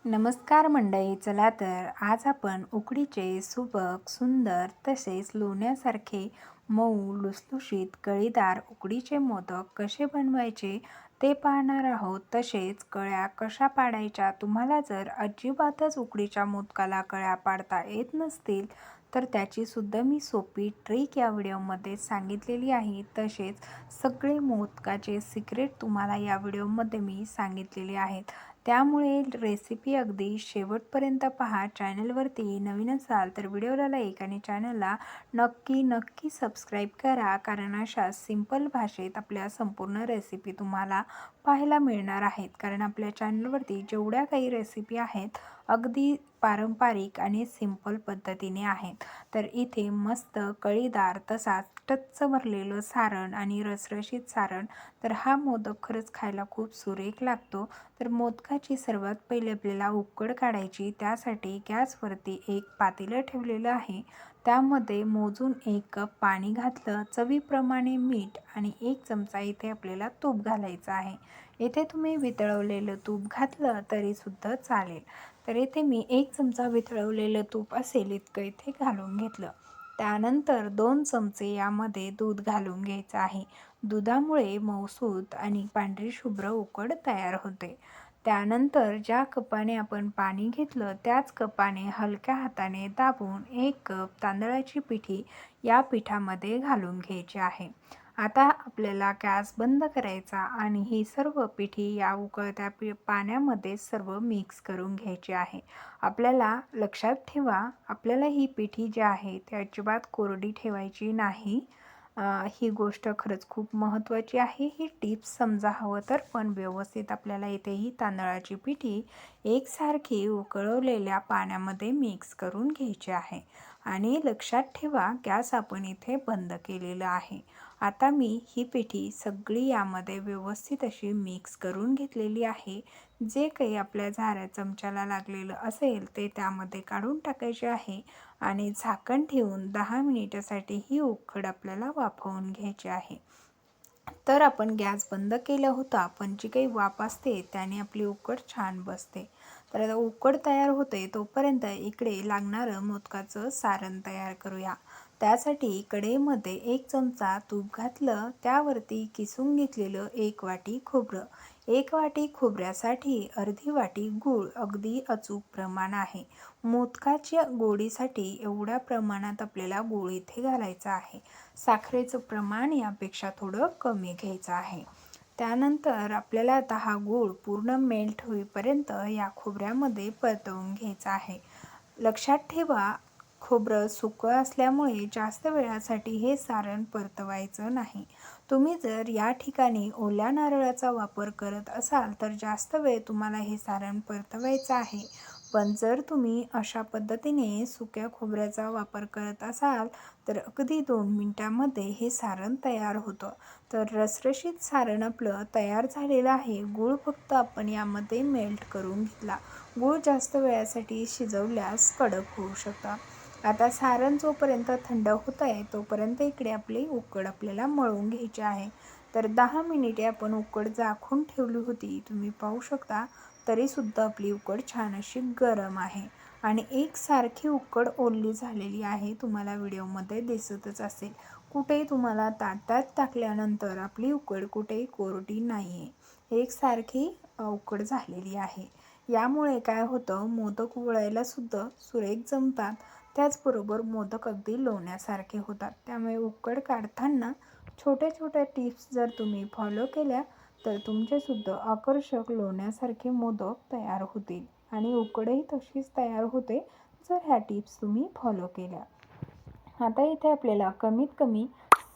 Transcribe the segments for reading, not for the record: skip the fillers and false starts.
नमस्कार मंडळी. चला तर आज आपण उकडीचे सुबक, सुंदर तसेच लोण्यासारखे मऊ, लुसलुशीत, कळीदार उकडीचे मोदक कसे बनवायचे ते पाहणार आहोत. तसेच कळ्या कशा पाडायच्या. तुम्हाला जर अजिबातच उकडीच्या मोदकाला कळ्या पाडता येत नसतील तर त्याची सुद्धा मी सोपी ट्रिक या व्हिडिओमध्ये सांगितलेली आहे. तसेच सगळे मोदकाचे सिक्रेट तुम्हाला या व्हिडिओमध्ये मी सांगितलेले आहेत. त्यामुळे रेसिपी अगदी शेवटपर्यंत पहा. चॅनलवरती नवीन असाल तर व्हिडिओला लाईक आणि चॅनलला नक्की सबस्क्राईब करा, कारण अशा सिंपल भाषेत आपल्या संपूर्ण रेसिपी तुम्हाला पाहायला मिळणार आहेत. कारण आपल्या चॅनलवरती जेवढ्या काही रेसिपी आहेत अगदी पारंपरिक आणि सिंपल पद्धतीने आहेत. तर इथे मस्त कळीदार तसाच टच्च भरलेलं सारण आणि रसरशीत सारण. तर हा मोदक खरंच खायला खूप सुरेख लागतो. तर मोदकाची सर्वात पहिले आपल्याला उकड काढायची. त्यासाठी गॅसवरती एक पातेलं ठेवलेलं आहे. त्यामध्ये मोजून 1 कप पाणी घातलं, चवीप्रमाणे मीठ आणि 1 चमचा इथे आपल्याला तूप घालायचं आहे. इथे तुम्ही वितळवलेलं तूप घातलं तरीसुद्धा चालेल. तर इथे मी 1 चमचा वितळवलेलं तूप असेल इतकं इथे घालून घेतलं. त्यानंतर 2 चमचे यामध्ये दूध घालून घ्यायचं आहे. दुधामुळे मऊसूत आणि पांढरी शुभ्र उकड तयार होते. त्यानंतर ज्या कपाने आपण पाणी घेतलं त्याच कपाने हलक्या हाताने दाबून 1 कप तांदळाची पिठी या पिठामध्ये घालून घ्यायची आहे. आता आपल्याला गॅस बंद करायचा आणि ही सर्व पिठी या उकळत्या पाण्यामध्ये सर्व मिक्स करून घ्यायची आहे. आपल्याला लक्षात ठेवा, आपल्याला ही पिठी जी आहे ती अजिबात कोरडी ठेवायची नाही. ही गोष्ट खरंच खूप महत्त्वाची आहे. ही टिप्स समजा हवं तर, पण व्यवस्थित आपल्याला इथे ही तांदळाची पिठी एकसारखी उकळवलेल्या पाण्यामध्ये मिक्स करून घ्यायची आहे. आणि लक्षात ठेवा, गॅस आपण इथे बंद केलेला आहे. आता मी ही पिठी सगळी यामध्ये व्यवस्थित अशी मिक्स करून घेतलेली आहे. जे काही आपल्या झाऱ्या चमच्याला लागलेलं असेल ते त्यामध्ये काढून टाकायचे आहे आणि झाकण ठेवून 10 मिनिटासाठी ही उकड आपल्याला वाफवून घ्यायची आहे. तर आपण गॅस बंद केला होता, पण जी काही वाफ असते त्याने आपली उकड छान बसते. तर आता उकड तयार होते तोपर्यंत इकडे लागणारं मोदकाचं सारण तयार करूया. त्यासाठी कढईमध्ये 1 चमचा तूप घातलं, त्यावरती किसून घेतलेलं 1 वाटी खोबरं. 1 वाटी खोबऱ्यासाठी अर्धी वाटी गूळ अगदी अचूक प्रमाण आहे. मोदकाच्या गोडीसाठी एवढ्या प्रमाणात आपल्याला गूळ इथे घालायचा आहे. साखरेचं प्रमाण यापेक्षा थोडं कमी घ्यायचं आहे. त्यानंतर आपल्याला आता हा गूळ पूर्ण मेल्ट होईपर्यंत या खोबऱ्यामध्ये परतवून घ्यायचा आहे. लक्षात ठेवा, खोबरं सुकं असल्यामुळे जास्त वेळासाठी हे सारण परतवायचं नाही. तुम्ही जर या ठिकाणी ओल्या नारळाचा वापर करत असाल तर जास्त वेळ तुम्हाला हे सारण परतवायचं आहे. पण जर तुम्ही अशा पद्धतीने सुक्या खोबऱ्याचा वापर करत असाल तर अगदी 2 मिनिटांमध्ये हे सारण तयार होतं. तर रसरशीत सारण आपलं तयार झालेलं आहे. गूळ फक्त आपण यामध्ये मेल्ट करून घेतला. गूळ जास्त वेळासाठी शिजवल्यास कडक होऊ शकतं. आता सारण जोपर्यंत थंड होत आहे तोपर्यंत इकडे आपली उकड आपल्याला मळून घ्यायची आहे. तर 10 मिनिटे आपण उकड झाकून ठेवली होती. तुम्ही पाहू शकता तरीसुद्धा आपली उकड छान अशी गरम आहे आणि एकसारखी उकड ओली झालेली आहे. तुम्हाला व्हिडिओमध्ये दिसतच असेल. कुठेही तुम्हाला ताटात टाकल्यानंतर आपली उकड कुठेही कोरडी नाही आहे. एकसारखी उकड झालेली आहे. यामुळे काय होतं, मोदक उघडायला सुद्धा सुरेख जमतात. त्याचबरोबर मोदक अगदी लोण्यासारखे होतात. त्यामुळे उकड काढताना छोट्या टिप्स जर तुम्ही फॉलो केल्या तर तुमचेसुद्धा आकर्षक लोण्यासारखे मोदक तयार होतील आणि उकडही तशीच तयार होते जर ह्या टिप्स तुम्ही फॉलो केल्या. आता इथे आपल्याला कमीत कमी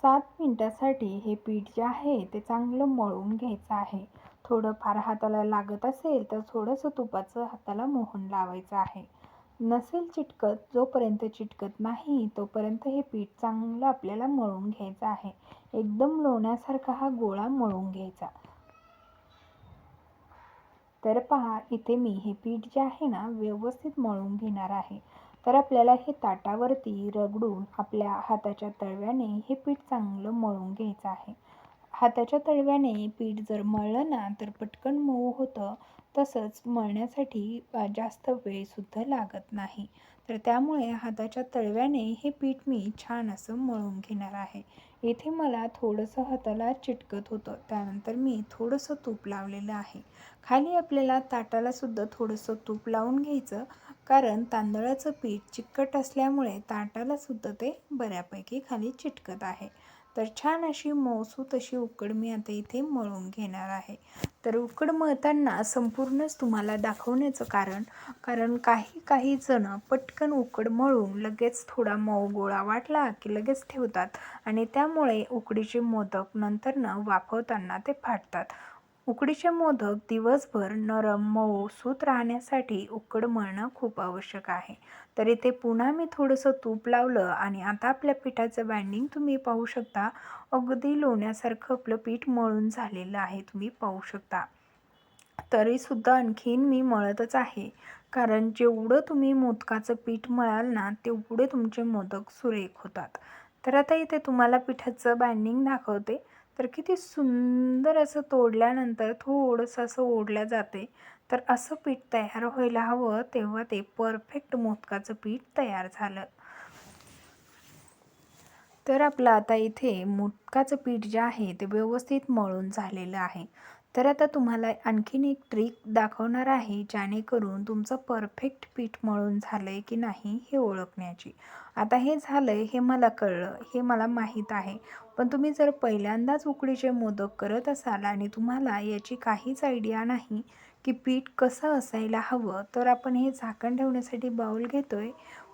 7 मिनिटासाठी हे पीठ जे आहे ते चांगलं मळून घ्यायचं आहे. थोडंफार हाताला लागत असेल तर थोडंसं तुपाचं हाताला मोहन लावायचं आहे. नसेल चिटकत, जोपर्यंत चिटकत नाही तोपर्यंत हे पीठ चांगलं आपल्याला मळून घ्यायचं आहे. एकदम लोण्यासारखा हा गोळा मळून घ्यायचा. तर पहा, इथे मी हे पीठ जे आहे ना व्यवस्थित मळून घेणार आहे. तर आपल्याला हे ताटावरती रगडून आपल्या हाताच्या तळव्याने हे पीठ चांगलं मळून घ्यायचं आहे. हाताच्या तळव्याने पीठ जर मळलं ना तर पटकन मऊ होतं. तसंच मळण्यासाठी जास्त वेळसुद्धा लागत नाही. तर त्यामुळे हाताच्या तळव्याने हे पीठ मी छान असं मळून घेणार आहे. इथे मला थोडंसं हाताला चिटकत होतं, त्यानंतर मी थोडंसं तूप लावलेलं आहे. खाली आपल्याला ताटाला सुद्धा थोडंसं तूप लावून घ्यायचं, कारण तांदळाचं पीठ चिकट असल्यामुळे ताटाला सुद्धा ते बऱ्यापैकी खाली चिटकत आहे. तर छान अशी मऊसूत अशी उकड मी आता इथे मळून घेणार आहे. तर उकड मळताना संपूर्णच तुम्हाला दाखवण्याचं कारण काही जण पटकन उकड मळून लगेच थोडा मऊ गोळा वाटला की लगेच ठेवतात आणि त्यामुळे उकडीचे मोदक नंतर वाफवताना ते फाटतात. उकडीचे मोदक दिवसभर नरम मऊ सूत राहण्यासाठी उकड मळणं खूप आवश्यक आहे. तर इथे पुन्हा मी थोडंसं तूप लावलं आणि आता आपल्या पिठाचं बाइंडिंग तुम्ही पाहू शकता. अगदी लोण्यासारखं आपलं पीठ मळून झालेलं आहे, तुम्ही पाहू शकता. तरीसुद्धा आणखीन मी मळतच आहे, कारण जेवढं तुम्ही मोदकाचं पीठ मळाल ना तेवढे तुमचे मोदक सुरेख होतात. तर आता इथे तुम्हाला पिठाचं बाइंडिंग दाखवते. तर किती सुंदर असं तोडल्यानंतर थोडंसं असं ओढलं जाते. तर असं पीठ तयार व्हायला हवं, तेव्हा ते परफेक्ट मोदकाचं पीठ तयार झालं. तर आपलं आता इथे मोदकाचं पीठ जे आहे ते व्यवस्थित मळून झालेलं आहे. तर आता तुम्हाला आणखीन एक ट्रिक दाखवणार आहे, जेणेकरून तुमचं परफेक्ट पीठ मळून झालं आहे की नाही हे ओळखण्याची. आता हे झालं आहे हे मला कळलं, हे मला माहीत आहे. पण तुम्ही जर पहिल्यांदाच उकडीचे मोदक करत असाल आणि तुम्हाला याची काहीच आयडिया नाही की पीठ कसं असायला हवं, तर आपण हे झाकण ठेवण्यासाठी बाउल घेतोय.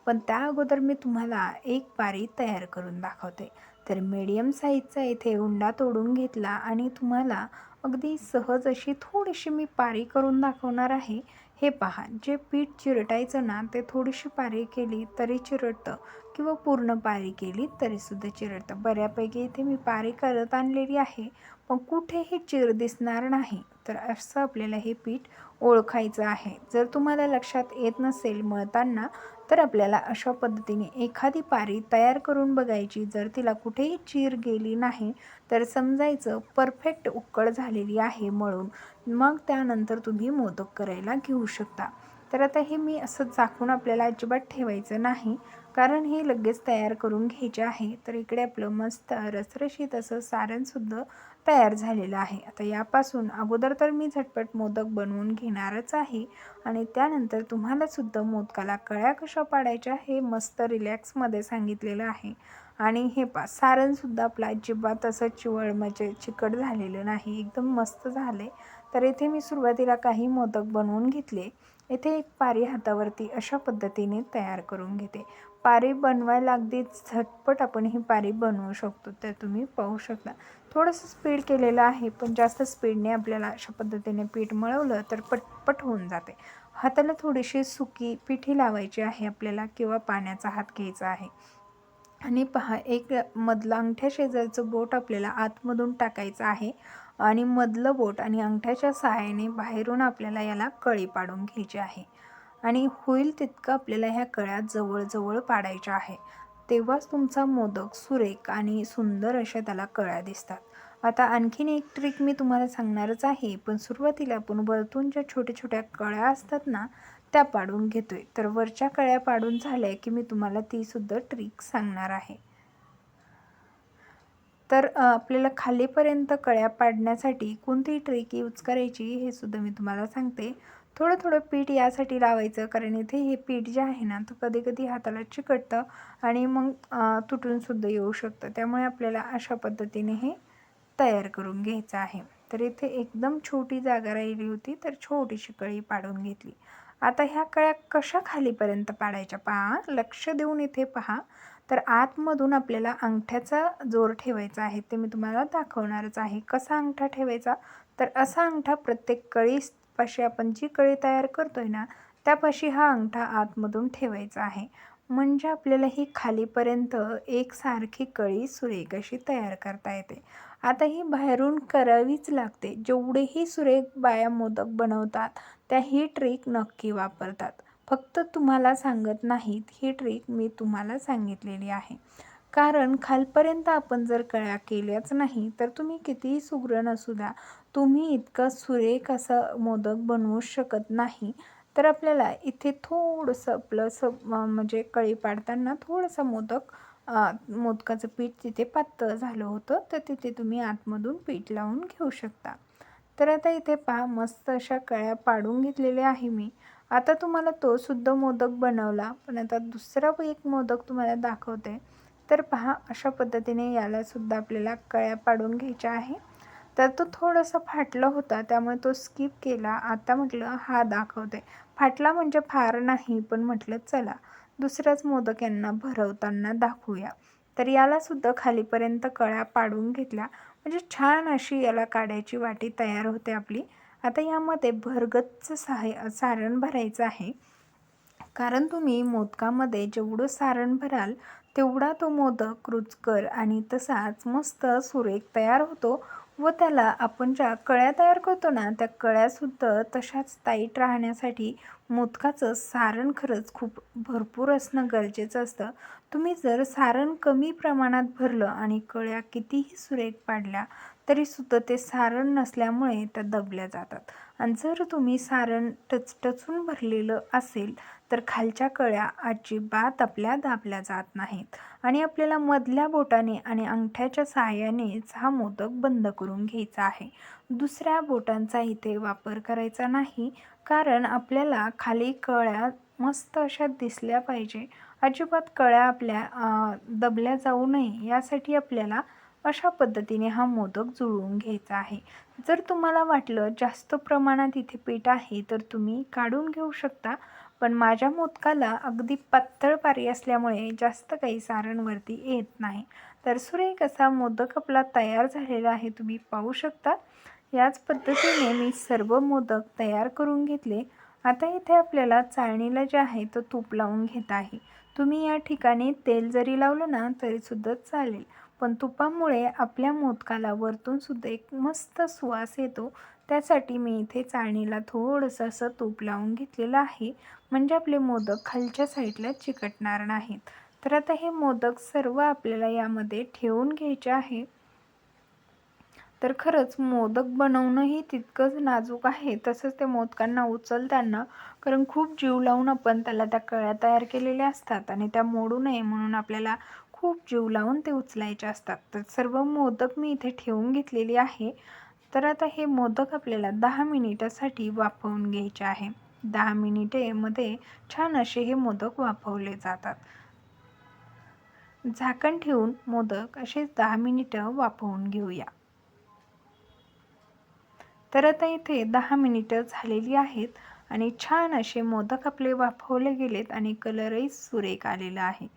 पण त्या अगोदर मी तुम्हाला एक पारी तयार करून दाखवते. तर मीडियम साईजचा इथे उंडा तोडून घेतला आणि तुम्हाला अगदी सहज अशी थोडीशी मी पारी करून दाखवणार आहे. हे पहा, जे पीठ चिरटायचं ना ते थोडीशी पारी केली तरी चिरटतं किंवा पूर्ण पारी केली तरीसुद्धा चिरटतं. बऱ्यापैकी इथे मी पारी करत आणलेली आहे, पण कुठेही चीर दिसणार नाही. तर असं आपल्याला हे पीठ ओळखायचं आहे. जर तुम्हाला लक्षात येत नसेल मळताना, तर आपल्याला अशा पद्धतीने एखादी पारी तयार करून बघायची. जर तिला कुठेही चीर गेली नाही तर समजायचं परफेक्ट उकळ झालेली आहे मळून. मग त्यानंतर तुम्ही मोदक करायला घेऊ शकता. तर आता हे मी असं झाकून आपल्याला अजिबात ठेवायचं नाही, कारण हे लगेच तयार करून घ्यायचे आहे. तर इकडे आपलं मस्त रसरशीत असं सारणसुद्धा तयार झालेलं आहे. आता यापासून अगोदर तर मी झटपट मोदक बनवून घेणारच आहे आणि त्यानंतर तुम्हाला सुद्धा मोदकाला कळ्या कशा पाडायच्या हे मस्त रिलॅक्समध्ये सांगितलेलं आहे. आणि हे सारणसुद्धा आपलं अजिबात असं चिवळ म्हणजे चिकट झालेलं नाही, एकदम मस्त झाले. तर इथे मी सुरुवातीला काही मोदक बनवून घेतले. इथे एक पारी हातावरती अशा पद्धतीने तयार करून घेते. पारी बनवायला अगदी झटपट आपण ही पारी बनवू शकतो. तर तुम्ही पाहू शकता. थोडंसं स्पीड केलेलं आहे, पण जास्त स्पीडने आपल्याला अशा पद्धतीने पीठ मळवलं तर पटपट होऊन जाते. हाताला थोडीशी सुकी पिठी लावायची आहे आपल्याला किंवा पाण्याचा हात घ्यायचा आहे. आणि पहा, एक मधलं अंगठ्या शेजारचं बोट आपल्याला आतमधून टाकायचं आहे आणि मधलं बोट आणि अंगठ्याच्या सहाय्याने बाहेरून आपल्याला याला कळी पाडून घ्यायची आहे. आणि होईल तितकं आपल्याला ह्या कळ्या जवळ पाडायच्या आहे. तेव्हाच तुमचा मोदक सुरेख आणि सुंदर अशा त्याला कळ्या दिसतात. आता आणखीन एक ट्रिक मी तुम्हाला सांगणारच आहे, पण सुरुवातीला आपण वरतून ज्या छोट्या छोट्या कळ्या असतात ना त्या पाडून घेतोय. तर वरच्या कळ्या पाडून झाल्या की मी तुम्हाला ती सुद्धा ट्रिक सांगणार आहे. तर आपल्याला खालीपर्यंत कळ्या पाडण्यासाठी कोणती ट्रिक यूज करायची हे सुद्धा मी तुम्हाला सांगते. थोडं थोडं पीठ यासाठी लावायचं, कारण इथे हे पीठ जे आहे ना तर कधी कधी हाताला चिकटतं आणि मग तुटूनसुद्धा येऊ शकतं. त्यामुळे आपल्याला अशा पद्धतीने हे तयार करून घ्यायचं आहे. तर इथे एकदम छोटी जागा राहिली होती, तर छोटीशी कळी पाडून घेतली. आता ह्या कळ्या कशा खालीपर्यंत पाडायच्या पहा, लक्ष देऊन इथे पहा. तर आतमधून आपल्याला अंगठ्याचा जोर ठेवायचा आहे, ते मी तुम्हाला दाखवणारच आहे. कसा अंगठा ठेवायचा, तर असा अंगठा प्रत्येक कळीपाशी आपण जी कळी तयार करतोय ना त्यापाशी हा अंगठा आतमधून ठेवायचा आहे. म्हणजे आपल्याला ही खालीपर्यंत एकसारखी कळी सुरेख अशी तयार करता येते. आता ही बाहेरून करावीच लागते. जेवढेही सुरेख बाया मोदक बनवतात त्या ही ट्रिक नक्की वापरतात. फक्त तुम्हाला सांगत नाहीत, ही ट्रिक मी तुम्हाला सांगितलेली आहे. कारण खालपर्यंत आपण जर कळ्या केल्याच नाही तर तुम्ही कितीही सुगरण असू द्या, तुम्ही इतका सुरेख असा मोदक बनवू शकत नाही. तर आपल्याला इथे थोडंसं आपलं म्हणजे कढी पाडताना थोडंसं मोदकाचं पीठ तिथे पातळ झालं होतं, तर तिथे तुम्ही आतमधून पीठ लावून घेऊ शकता. तर आता इथे पहा मस्त अशा कळ्या पाडून घेतलेल्या आहे मी. आता तुम्हाला तो सुद्धा मोदक बनवला, पण आता दुसरा एक मोदक तुम्हाला दाखवते. तर पहा अशा पद्धतीने याला सुद्धा आपल्याला कळ्या पाडून घ्यायच्या आहे. तर तो थोडासा फाटला होता, त्यामुळे तो स्किप केला. आता म्हटलं हा दाखवते. फाटला म्हणजे फार नाही, पण म्हटलं चला दुसराच मोदक यांना भरवताना दाखवूया. तर याला सुद्धा खालीपर्यंत कळ्या पाडून घेतल्या, म्हणजे छान अशी याला काढायची वाटी तयार होते आपली. आता यामध्ये भरगच्च सारण भरायचं आहे. कारण तुम्ही मोदकामध्ये जेवढं सारण भराल तेवढा तो मोदक रुचकर आणि तसाच मस्त सुरेख तयार होतो व त्याला आपण ज्या कळ्या तयार करतो ना, त्या कळ्यासुद्धा तशाच टाईट राहण्यासाठी मोदकाचं सारण खरंच खूप भरपूर असणं गरजेचं असतं. तुम्ही जर सारण कमी प्रमाणात भरलं आणि कळ्या कितीही सुरेख पाडल्या तरीसुद्धा ते सारण नसल्यामुळे त्या दबल्या जातात. आणि जर तुम्ही सारण टचून भरलेलं असेल तर खालच्या कळ्या अजिबात आपल्या दाबल्या जात नाहीत आणि आपल्याला मधल्या बोटाने आणि अंगठ्याच्या सहाय्यानेच हा मोदक बंद करून घ्यायचा आहे. दुसऱ्या बोटांचा इथे वापर करायचा नाही, कारण आपल्याला खाली कळ्या मस्त अशा दिसल्या पाहिजे. अजिबात कळ्या आपल्या दबल्या जाऊ नये यासाठी आपल्याला अशा पद्धतीने हा मोदक जुळवून घ्यायचा आहे. जर तुम्हाला वाटलं जास्त प्रमाणात इथे पीठ आहे तर तुम्ही काढून घेऊ शकता, पण माझ्या मोदकाला अगदी पातळ पारी असल्यामुळे जास्त काही सारणवरती येत नाही. तर सुरेख असा मोदक आपला तयार झालेला आहे, तुम्ही पाहू शकता. याच पद्धतीने मी सर्व मोदक तयार करून घेतले. आता इथे आपल्याला चाळणीला जे आहे तो तूप लावून घेत आहे. तुम्ही या ठिकाणी तेल जरी लावलं ना तरीसुद्धा चालेल, पण तुपामुळे आपल्या मोदकाला वरतून सुद्धा एक मस्त सुवास येतो. त्यासाठी मी इथे चाळणीला थोडंसं असं तूप लावून घेतलेलं आहे, म्हणजे आपले मोदक खालच्या साईडला चिकटणार नाहीत. तर आता हे मोदक सर्व आपल्याला यामध्ये ठेवून घ्यायचे आहे. तर खरंच मोदक बनवणंही तितकंच नाजूक आहे, तसंच ते मोदकांना उचलताना, कारण खूप जीव लावून आपण त्याला त्या कळ्या तयार केलेल्या असतात आणि त्या मोडू नये म्हणून आपल्याला खूप जीव लावून ते उचलायचे असतात. तर सर्व मोदक मी इथे ठेवून घेतलेली आहे. तर आता हे मोदक आपल्याला 10 मिनिटासाठी वाफवून घ्यायचे आहे. 10 मिनिटेमध्ये छान असे हे मोदक वाफवले जातात. झाकण ठेवून मोदक असे 10 मिनिटं वाफवून घेऊया. तर आता इथे 10 मिनिटं झालेली आहेत आणि छान असे मोदक आपले वाफवले गेलेत आणि कलरही सुरेख आलेला आहे.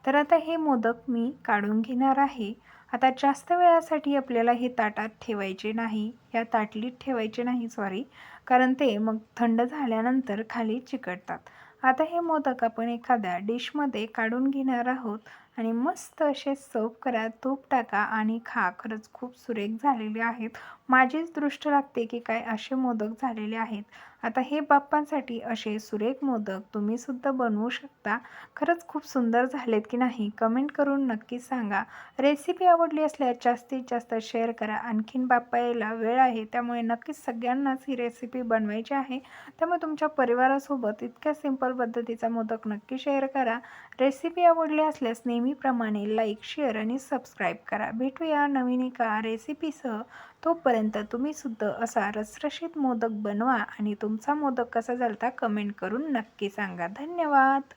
तर आता हे मोदक मी काढून घेणार आहे. आता जास्त वेळासाठी आपल्याला हे ताटात ठेवायचे नाही, या ताटलीत ठेवायचे नाही सॉरी, कारण ते मग थंड झाल्यानंतर खाली चिकटतात. आता हे मोदक आपण एखाद्या डिशमध्ये काढून घेणार आहोत आणि मस्त असे सर्व करा. तूप टाका आणि खा. खरंच खूप सुरेख झालेले आहेत. माझीच दृष्ट लागते की काय असे मोदक झालेले आहेत. आता हे बाप्पांसाठी असे सुरेख मोदक तुम्ही सुद्धा बनवू शकता. खरंच खूप सुंदर झालेत की नाही कमेंट करून नक्की सांगा. रेसिपी आवडली असल्यास जास्तीत जास्त शेअर करा. आणखीन बाप्पा यायला वेळ आहे, त्यामुळे नक्कीच सगळ्यांनाच ही रेसिपी बनवायची आहे. त्यामुळे तुमच्या परिवारासोबत इतक्या सिंपल पद्धतीचा मोदक नक्की शेअर करा. रेसिपी आवडली असल्यास नेहमीप्रमाणे लाईक, शेअर आणि सबस्क्राईब करा. भेटूया नवीन एका रेसिपीसह. तोपर्यंत तुम्ही सुद्धा असा रसरशीत मोदक बनवा आणि तुमचा मोदक कसा झालता कमेंट करून नक्की सांगा. धन्यवाद.